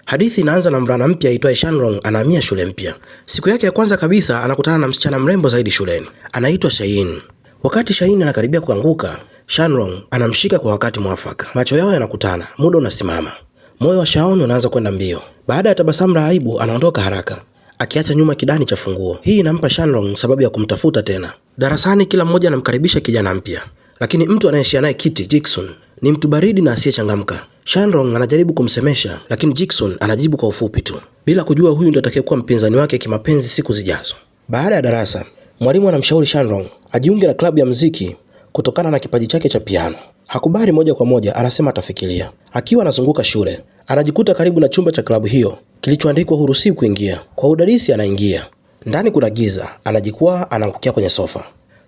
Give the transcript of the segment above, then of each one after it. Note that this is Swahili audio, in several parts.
Hadithi inaanza na mvulana mpya aitwaye Shanrong anahamia shule mpya. Siku yake ya kwanza kabisa anakutana na msichana mrembo zaidi shuleni. Anaitwa Shayin. Wakati Shayin anakaribia kuanguka, Shanrong anamshika kwa wakati mwafaka. Macho yao yanakutana, muda unasimama. Moyo wa Shaon unaanza kwenda mbio. Baada ya tabasamu la aibu anaondoka haraka, akiacha nyuma kidani cha funguo. Hii inampa Shanrong sababu ya kumtafuta tena. Darasani kila mmoja anamkaribisha kijana mpya, lakini mtu anayeshia naye kiti, Jiksun, ni mtu baridi na asiyechangamka. Shanrong anajaribu kumsemesha, lakini Jiksun anajibu kwa ufupi tu, bila kujua huyu ndiye atakayekuwa mpinzani wake kimapenzi siku zijazo. Baada ya darasa, mwalimu anamshauri Shanrong ajiunge na klabu ya muziki kutokana na kipaji chake cha piano. Hakubali moja kwa moja, anasema atafikiria. Akiwa anazunguka shule, anajikuta karibu na chumba cha klabu hiyo kilichoandikwa huruhusiwi kuingia. Kwa udadisi anaingia. Ndani kuna giza, anajikwaa, anaangukia kwenye sofa.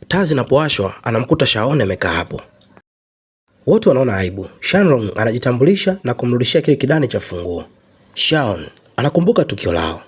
Taa zinapowashwa, anamkuta Shaon amekaa hapo. Wote wanaona aibu. Shanrong anajitambulisha na kumrudishia kile kidani cha funguo. Shaon anakumbuka tukio lao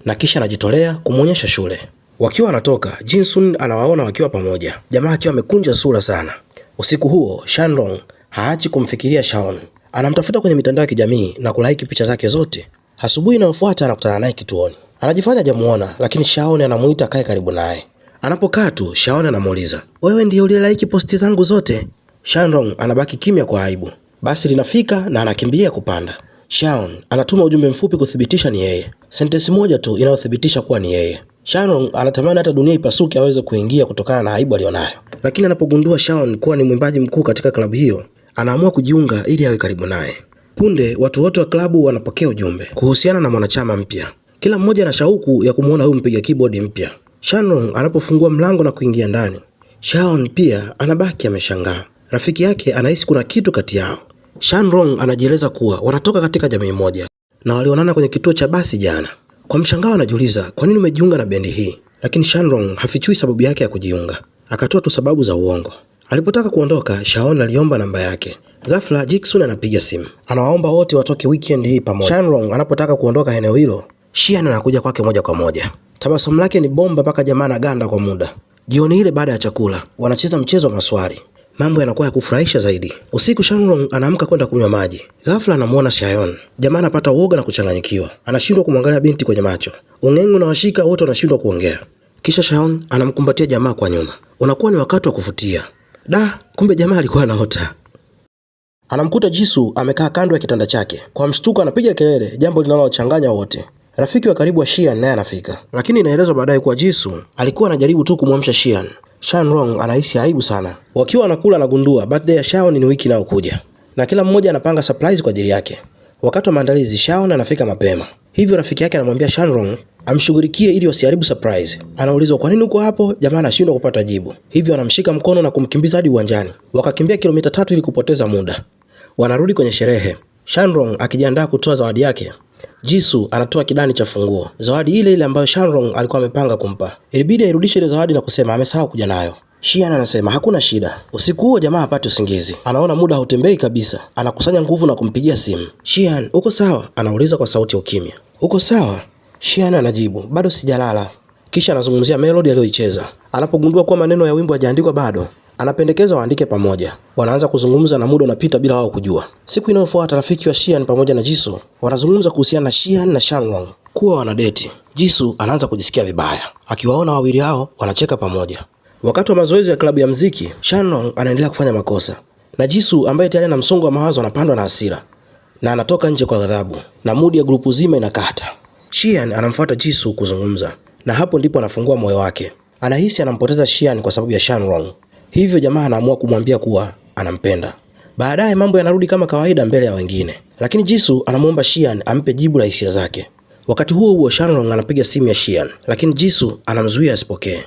na kisha anajitolea kumuonyesha shule. Wakiwa wanatoka, Jinsun anawaona wakiwa pamoja, jamaa akiwa amekunja sura sana. Usiku huo, Shanrong haachi kumfikiria Shaon. Anamtafuta kwenye mitandao ya kijamii na kulaiki picha zake zote. Asubuhi inayofuata anakutana naye kituoni. Anajifanya hajamuona, lakini Shaon anamuita kae karibu naye. Anapokaa tu, Shaon anamuuliza, "Wewe ndiye uliyelaiki posti zangu zote?" Shanrong anabaki kimya kwa aibu. Basi linafika na anakimbilia kupanda. Shaon anatuma ujumbe mfupi kuthibitisha ni yeye. Sentensi moja tu inayothibitisha kuwa ni yeye. Shanrong anatamani hata dunia ipasuke aweze kuingia kutokana na aibu alionayo. Lakini anapogundua Shaon kuwa ni mwimbaji mkuu katika klabu hiyo, anaamua kujiunga ili awe karibu naye. Punde watu wote wa klabu wanapokea ujumbe kuhusiana na mwanachama mpya. Kila mmoja ana shauku ya kumuona huyu mpiga keyboard mpya. Shanrong anapofungua mlango na kuingia ndani, Shaon pia anabaki ameshangaa. Rafiki yake anahisi kuna kitu kati yao. Shanrong anajieleza kuwa wanatoka katika jamii moja na walionana kwenye kituo cha basi jana. Kwa mshangao anajiuliza, kwa nini umejiunga na bendi hii? Lakini Shanrong hafichui sababu yake ya kujiunga. Akatoa tu sababu za uongo. Alipotaka kuondoka, Shaon aliomba namba yake. Ghafla Jiksun anapiga simu. Anawaomba wote watoke weekend hii pamoja. Shanrong anapotaka kuondoka eneo hilo, Xian anakuja kwake moja kwa moja. Tabasamu lake ni bomba mpaka jamaa anaganda kwa muda. Jioni ile baada ya chakula, wanacheza mchezo wa maswali. Mambo yanakuwa ya kufurahisha zaidi. Usiku Shanrong anaamka kwenda kunywa maji. Ghafla anamuona Shaon. Jamaa anapata uoga na kuchanganyikiwa. Anashindwa kumwangalia binti kwenye macho. Ung'eng'u na washika wote wanashindwa kuongea. Kisha Shaon anamkumbatia jamaa kwa nyuma. Unakuwa ni wakati wa kufutia. Kumbe jamaa alikuwa anaota. Anamkuta Jisoo amekaa kando ya kitanda chake. Kwa mshtuko anapiga kelele, jambo linalochanganya wote. Rafiki wa karibu wa Xian naye anafika. Lakini inaelezwa baadaye kuwa Jisoo alikuwa anajaribu tu kumwamsha Xian. Shanrong anahisi aibu sana. Wakiwa wanakula anagundua birthday ya Shaon ni wiki inayokuja, na kila mmoja anapanga surprise kwa ajili yake. Wakati wa maandalizi, Shaon anafika mapema. Hivyo rafiki yake anamwambia Shanrong amshughulikie ili wasiharibu surprise. Anaulizwa kwa nini uko hapo, jamaa anashindwa kupata jibu. Hivyo anamshika mkono na kumkimbiza hadi uwanjani. Wakakimbia kilomita 3 ili kupoteza muda. Wanarudi kwenye sherehe. Shanrong akijiandaa kutoa zawadi yake, Jisoo anatoa kidani cha funguo. Zawadi ile ile ambayo Shanrong alikuwa amepanga kumpa. Ilibidi airudishe ile zawadi na kusema amesahau kuja nayo. Xian anasema hakuna shida. Usiku huo jamaa hapati usingizi. Anaona muda hautembei kabisa. Anakusanya nguvu na kumpigia simu. Xian, uko sawa? Anauliza kwa sauti ya ukimya. Uko sawa? Xian anajibu, bado sijalala. Kisha anazungumzia melody aliyoicheza. Anapogundua kuwa maneno ya wimbo hajaandikwa bado, anapendekeza waandike pamoja. Wanaanza kuzungumza na muda unapita bila wao kujua. Siku inayofuata rafiki wa Xian pamoja na Jisoo wanazungumza kuhusiana na Xian na Shanrong kuwa wanadeti. Jisoo anaanza kujisikia vibaya. Akiwaona wawili hao wanacheka pamoja. Wakati wa mazoezi ya klabu ya muziki, Shanrong anaendelea kufanya makosa. Na Jisoo ambaye tayari ana msongo wa mawazo anapandwa na hasira na anatoka nje kwa ghadhabu na mudi ya grupu zima inakata. Xian anamfuata Jisoo kuzungumza, na hapo ndipo anafungua moyo wake. Anahisi anampoteza Xian kwa sababu ya Shanrong. Hivyo jamaa anaamua kumwambia kuwa anampenda. Baadaye mambo yanarudi kama kawaida mbele ya wengine, lakini Jisoo anamuomba Xian ampe jibu la hisia zake. Wakati huo huo Shanrong anapiga simu ya Xian, lakini Jisoo anamzuia asipokee.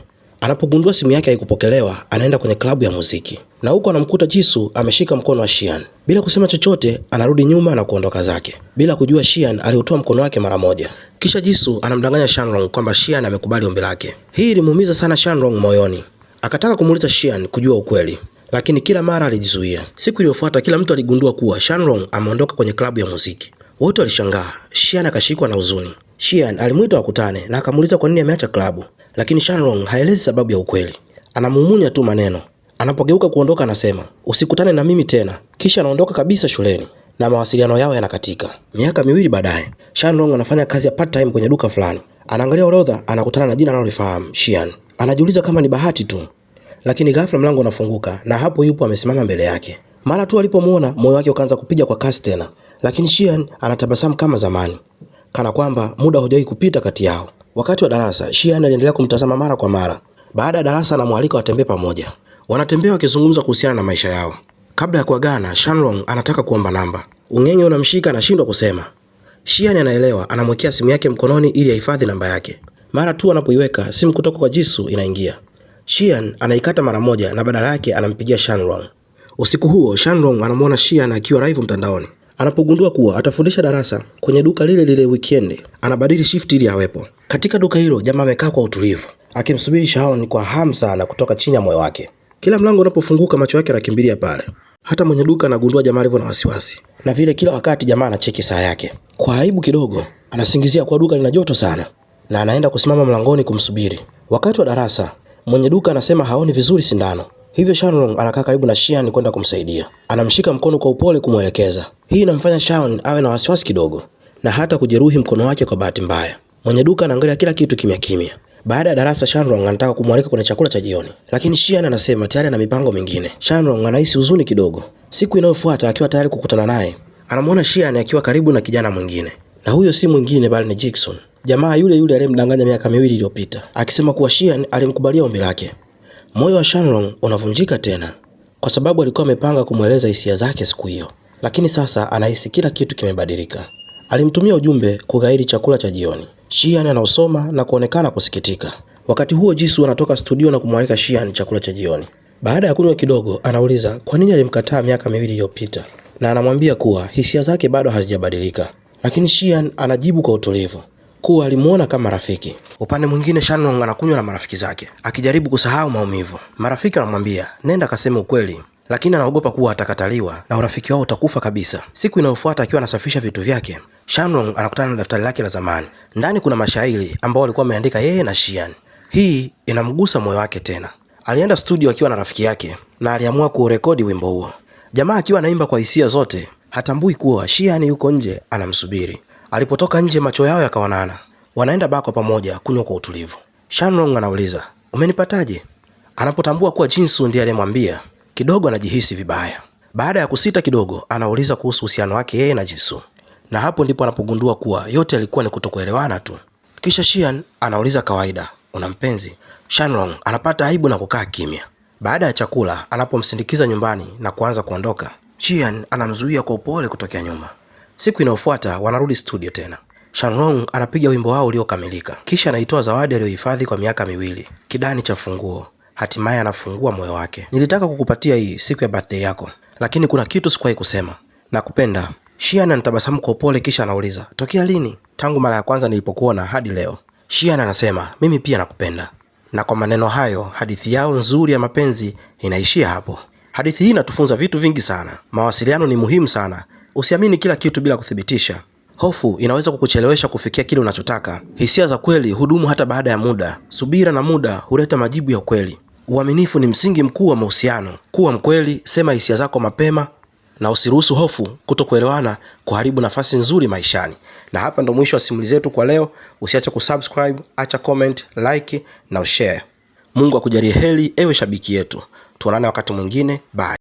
Anapogundua simu yake haikupokelewa, anaenda kwenye klabu ya muziki. Na huko anamkuta Jisoo ameshika mkono wa Xian. Bila kusema chochote, anarudi nyuma na kuondoka zake, bila kujua Xian aliutoa mkono wake mara moja. Kisha Jisoo anamdanganya Shanrong kwamba Xian amekubali ombi lake. Hii ilimuumiza sana Shanrong moyoni. Akataka kumuuliza Xian kujua ukweli, lakini kila mara alijizuia. Siku iliyofuata kila mtu aligundua kuwa Shanrong ameondoka kwenye klabu ya muziki. Wote walishangaa. Xian akashikwa na huzuni. Xian alimuita wakutane na akamuuliza kwa nini ameacha klabu, lakini Shanrong haelezi sababu ya ukweli. Anamumunya tu maneno. Anapogeuka kuondoka anasema, "Usikutane na mimi tena." Kisha anaondoka kabisa shuleni. na mawasiliano yao yanakatika. Miaka miwili baadaye, Shanrong anafanya kazi ya part time kwenye duka fulani. Anaangalia orodha, anakutana na jina analolifahamu, Xian. Anajiuliza kama ni bahati tu, lakini ghafla mlango unafunguka na hapo yupo amesimama mbele yake. Mara tu alipomuona, moyo wake ukaanza kupiga kwa kasi tena, lakini Xian anatabasamu kama zamani, kana kwamba muda haujawahi kupita kati yao. Wakati wa darasa, Xian aliendelea kumtazama mara kwa mara. Baada ya darasa, anamwalika watembee pamoja. Wanatembea wakizungumza kuhusiana na maisha yao. Kabla ya kuagana, Shanrong anataka kuomba namba. Ung'eng'e unamshika, anashindwa kusema. Xian anaelewa, anamwekea simu yake mkononi ili ahifadhi namba yake. Mara tu anapoiweka, simu kutoka kwa Jisoo inaingia. Xian anaikata mara moja na badala yake anampigia Shanrong. Usiku huo, Shanrong anamwona Xian akiwa live mtandaoni. Anapogundua kuwa atafundisha darasa kwenye duka lile lile weekend, anabadili shift ili awepo. Katika duka hilo, jamaa amekaa kwa utulivu, akimsubiri Shaon kwa hamu sana kutoka chini ya moyo wake. Kila mlango unapofunguka, macho yake yanakimbilia pale. Hata mwenye duka anagundua jamaa alivyo na wasiwasi. Na vile kila wakati jamaa anacheki saa yake. Kwa aibu kidogo, anasingizia kwa duka lina joto sana na anaenda kusimama mlangoni kumsubiri. Wakati wa darasa, mwenye duka anasema haoni vizuri sindano. Hivyo Shanrong anakaa karibu na Xian kwenda kumsaidia. Anamshika mkono kwa upole kumwelekeza. Hii inamfanya Shaon awe na wasiwasi kidogo na hata kujeruhi mkono wake kwa bahati mbaya. Mwenye duka anaangalia kila kitu kimya kimya. Baada ya darasa, Shanrong anataka kumwalika kwenye chakula cha jioni, lakini Xian anasema tayari ana mipango mingine. Shanrong anahisi huzuni kidogo. Siku inayofuata, akiwa tayari kukutana naye, anamwona Xian akiwa karibu na kijana mwingine, na huyo si mwingine bali ni Jikson, jamaa yule yule aliyemdanganya miaka miwili iliyopita, akisema kuwa Xian alimkubalia ombi lake. Moyo wa Shanrong unavunjika tena, kwa sababu alikuwa amepanga kumweleza hisia zake siku hiyo, lakini sasa anahisi kila kitu kimebadilika. Alimtumia ujumbe kughairi chakula cha jioni. Xian anausoma na kuonekana kusikitika. Wakati huo Jisoo anatoka studio na kumwalika Xian chakula cha jioni. Baada ya kunywa kidogo, anauliza kwa nini alimkataa miaka miwili iliyopita, na anamwambia kuwa hisia zake bado hazijabadilika. Lakini Xian anajibu kwa utulivu kuwa alimuona kama rafiki. Upande mwingine, Shanrong anakunywa na marafiki zake, akijaribu kusahau maumivu. Marafiki wanamwambia nenda kaseme ukweli, lakini anaogopa kuwa atakataliwa na urafiki wao utakufa kabisa. Siku inayofuata, akiwa anasafisha vitu vyake, Shanrong anakutana na daftari lake la zamani. Ndani kuna mashairi ambao alikuwa ameandika yeye na Xian. Hii inamgusa moyo wake tena. Alienda studio akiwa na rafiki yake na aliamua kurekodi wimbo huo. Jamaa akiwa anaimba kwa hisia zote, hatambui kuwa Xian yuko nje anamsubiri. Alipotoka nje, macho yao yakaonana. Wanaenda bako pamoja kunywa kwa utulivu. Shanrong anauliza, "Umenipataje?" Anapotambua kuwa Jisoo ndiye aliyemwambia, kidogo anajihisi vibaya. Baada ya kusita kidogo, anauliza kuhusu uhusiano wake yeye na Jisoo. Na hapo ndipo anapogundua kuwa yote yalikuwa ni kutokuelewana tu. Kisha Xian anauliza kawaida, "Una mpenzi?" Shanrong anapata aibu na kukaa kimya. Baada ya chakula, anapomsindikiza nyumbani na kuanza kuondoka, Xian anamzuia kwa upole kutokea nyuma. Siku inayofuata wanarudi studio tena. Shanrong anapiga wimbo wao uliokamilika. Kisha anaitoa zawadi aliyohifadhi kwa miaka miwili, kidani cha funguo. Hatimaye anafungua moyo wake. "Nilitaka kukupatia hii siku ya birthday yako, lakini kuna kitu sikuwahi kusema. Nakupenda." Xian anatabasamu kwa upole kisha anauliza, "Tokea lini?" "Tangu mara ya kwanza nilipokuona hadi leo." Xian anasema, "Mimi pia nakupenda." Na kwa maneno hayo, hadithi yao nzuri ya mapenzi inaishia hapo. Hadithi hii inatufunza vitu vingi sana. Mawasiliano ni muhimu sana. Usiamini kila kitu bila kuthibitisha. Hofu inaweza kukuchelewesha kufikia kile unachotaka. Hisia za kweli hudumu hata baada ya muda. Subira na muda huleta majibu ya ukweli. Uaminifu ni msingi mkuu wa mahusiano. Kuwa mkweli, sema hisia zako mapema, na usiruhusu hofu kutokuelewana kuharibu nafasi nzuri maishani. Na hapa ndo mwisho wa simulizi zetu kwa leo. Usiache kusubscribe, acha comment, like na ushare. Mungu akujalie heri ewe shabiki yetu. Tuonane wakati mwingine. Bye.